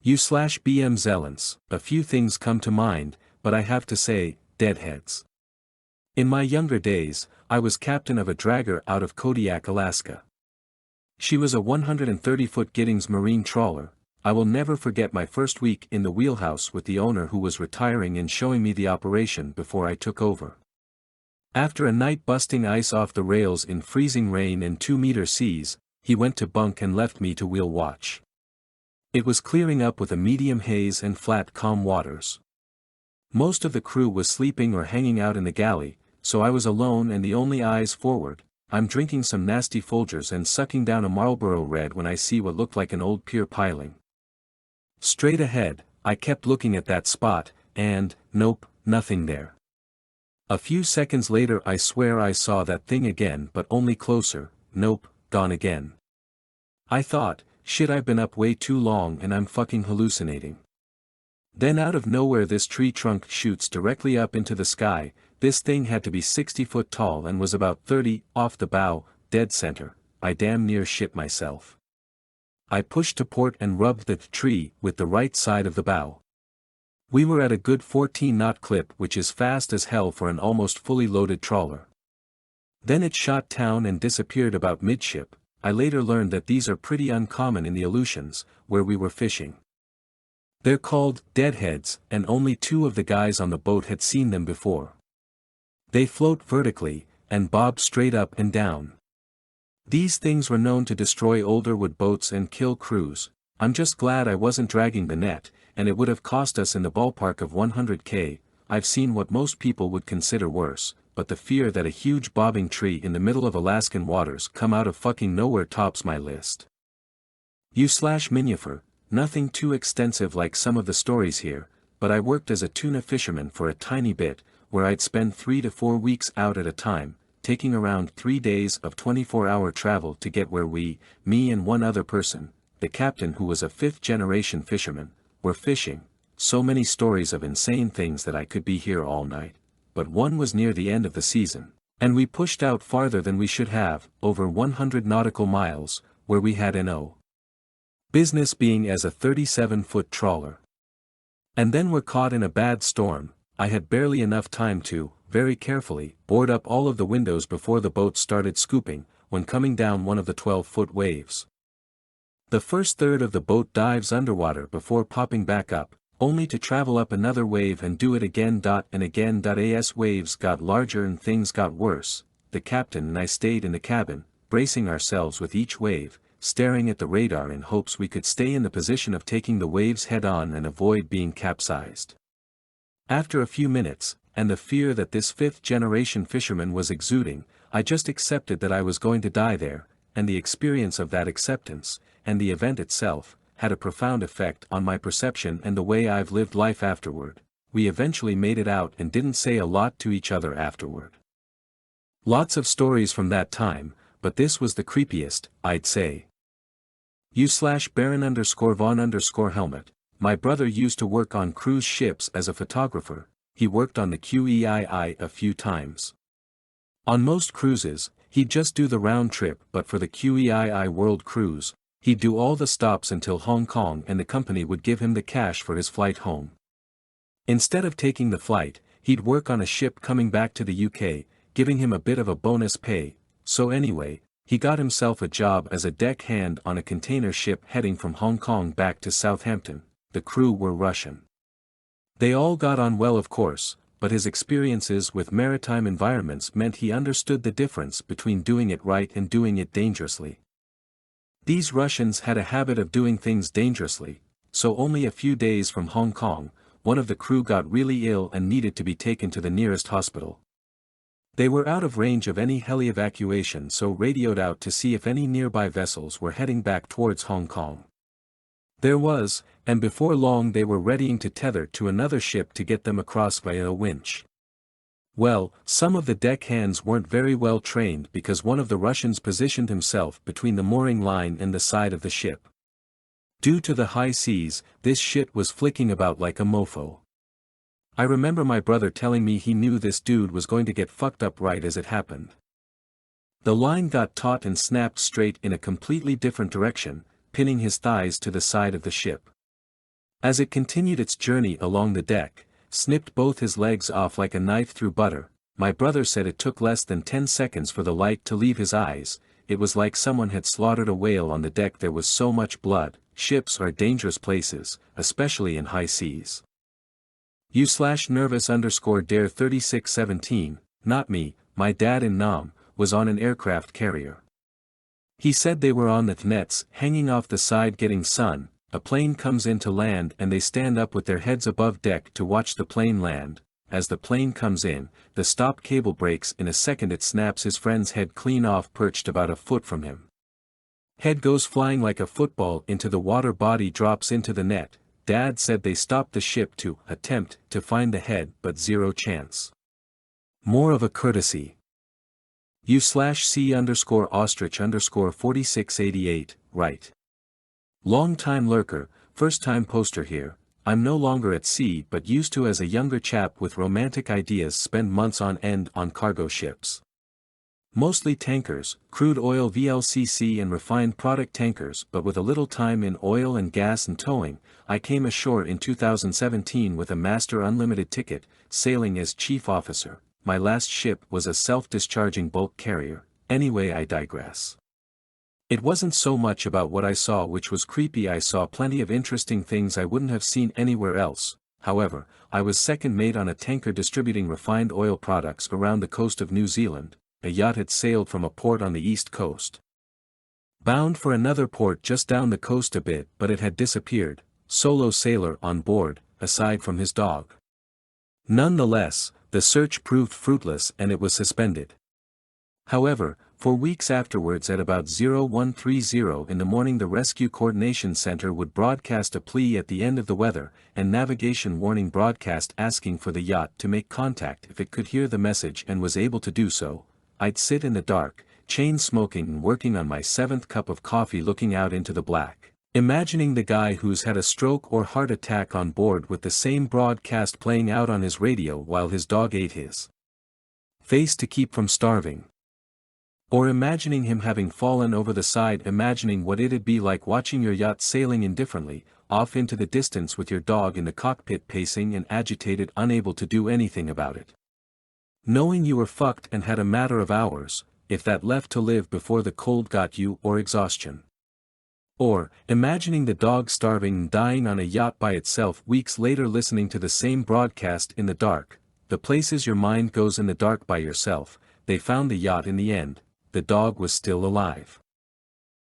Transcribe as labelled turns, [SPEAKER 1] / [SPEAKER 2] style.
[SPEAKER 1] U/BM Zelens, a few things come to mind, but I have to say, deadheads. In my younger days, I was captain of a dragger out of Kodiak, Alaska. She was a 130-foot Giddings marine trawler. I will never forget my first week in the wheelhouse with the owner who was retiring and showing me the operation before I took over. After a night busting ice off the rails in freezing rain and 2-meter seas, he went to bunk and left me to wheel watch. It was clearing up with a medium haze and flat calm waters. Most of the crew was sleeping or hanging out in the galley, so I was alone and the only eyes forward. I'm drinking some nasty Folgers and sucking down a Marlboro Red when I see what looked like an old pier piling. Straight ahead, I kept looking at that spot, and, nope, nothing there. A few seconds later I swear I saw that thing again but only closer, nope, gone again. I thought, shit, I've been up way too long and I'm fucking hallucinating. Then out of nowhere this tree trunk shoots directly up into the sky. This thing had to be 60 foot tall and was about 30 off the bow, dead center. I damn near shit myself. I pushed to port and rubbed the tree with the right side of the bow. We were at a good 14-knot clip, which is fast as hell for an almost fully loaded trawler. Then it shot down and disappeared about midship. I later learned that these are pretty uncommon in the Aleutians, where we were fishing. They're called deadheads, and only 2 of the guys on the boat had seen them before. They float vertically, and bob straight up and down. These things were known to destroy older wood boats and kill crews. I'm just glad I wasn't dragging the net, and it would have cost us in the ballpark of $100K. I've seen what most people would consider worse, but the fear that a huge bobbing tree in the middle of Alaskan waters come out of fucking nowhere tops my list. U/Minifer, nothing too extensive like some of the stories here, but I worked as a tuna fisherman for a tiny bit, where I'd spend 3 to 4 weeks out at a time, taking around 3 days of 24-hour travel to get where me and one other person, the captain who was a 5th-generation fisherman, were fishing. So many stories of insane things that I could be here all night. But one was near the end of the season, and we pushed out farther than we should have, over 100 nautical miles, where we had no business being as a 37-foot trawler. And then we're caught in a bad storm. I had barely enough time to, very carefully, board up all of the windows before the boat started scooping, when coming down one of the 12-foot waves. The first third of the boat dives underwater before popping back up, only to travel up another wave and do it again and again. As waves got larger and things got worse, the captain and I stayed in the cabin, bracing ourselves with each wave, staring at the radar in hopes we could stay in the position of taking the waves head-on and avoid being capsized. After a few minutes, and the fear that this 5th-generation fisherman was exuding, I just accepted that I was going to die there, and the experience of that acceptance, and the event itself, had a profound effect on my perception and the way I've lived life afterward. We eventually made it out and didn't say a lot to each other afterward. Lots of stories from that time, but this was the creepiest, I'd say. U/Baron_Von_Helmet. My brother used to work on cruise ships as a photographer. He worked on the QEII a few times. On most cruises, he'd just do the round trip, but for the QEII World Cruise, he'd do all the stops until Hong Kong and the company would give him the cash for his flight home. Instead of taking the flight, he'd work on a ship coming back to the UK, giving him a bit of a bonus pay. So anyway, he got himself a job as a deckhand on a container ship heading from Hong Kong back to Southampton. The crew were Russian. They all got on well, of course, but his experiences with maritime environments meant he understood the difference between doing it right and doing it dangerously. These Russians had a habit of doing things dangerously, so only a few days from Hong Kong, one of the crew got really ill and needed to be taken to the nearest hospital. They were out of range of any heli evacuation, so radioed out to see if any nearby vessels were heading back towards Hong Kong. There was, and before long they were readying to tether to another ship to get them across via a winch. Well, some of the deckhands weren't very well trained because one of the Russians positioned himself between the mooring line and the side of the ship. Due to the high seas, this shit was flicking about like a mofo. I remember my brother telling me he knew this dude was going to get fucked up right as it happened. The line got taut and snapped straight in a completely different direction, pinning his thighs to the side of the ship. As it continued its journey along the deck, snipped both his legs off like a knife through butter. My brother said it took less than 10 seconds for the light to leave his eyes. It was like someone had slaughtered a whale on the deck. There was so much blood. Ships are dangerous places, especially in high seas. U/nervous_dare 3617, not me, my dad in Nam, was on an aircraft carrier. He said they were on the nets, hanging off the side getting sun. A plane comes in to land and they stand up with their heads above deck to watch the plane land. As the plane comes in, the stop cable breaks. In a second it snaps his friend's head clean off, perched about a foot from him. Head goes flying like a football into the water, body drops into the net. Dad said they stopped the ship to attempt to find the head, but zero chance. More of a courtesy. U/C_ostrich_4688, right. Long time lurker, first time poster here. I'm no longer at sea but used to, as a younger chap with romantic ideas, spend months on end on cargo ships. Mostly tankers, crude oil VLCC and refined product tankers, but with a little time in oil and gas and towing. I came ashore in 2017 with a Master Unlimited ticket, sailing as chief officer. My last ship was a self-discharging bulk carrier. Anyway, I digress. It wasn't so much about what I saw, which was creepy. I saw plenty of interesting things I wouldn't have seen anywhere else. However, I was second mate on a tanker distributing refined oil products around the coast of New Zealand. A yacht had sailed from a port on the east coast, bound for another port just down the coast a bit, but it had disappeared. Solo sailor on board, aside from his dog. Nonetheless, the search proved fruitless and it was suspended. However, for weeks afterwards at about 0130 in the morning the Rescue Coordination Center would broadcast a plea at the end of the weather and navigation warning broadcast asking for the yacht to make contact if it could hear the message and was able to do so. I'd sit in the dark, chain smoking and working on my 7th cup of coffee, looking out into the black, imagining the guy who's had a stroke or heart attack on board with the same broadcast playing out on his radio while his dog ate his face to keep from starving. Or imagining him having fallen over the side, imagining what it'd be like watching your yacht sailing indifferently, off into the distance with your dog in the cockpit pacing and agitated, unable to do anything about it. Knowing you were fucked and had a matter of hours, if that, left to live before the cold got you or exhaustion. Or, imagining the dog starving and dying on a yacht by itself weeks later, listening to the same broadcast in the dark. The places your mind goes in the dark by yourself. They found the yacht in the end. The dog was still alive.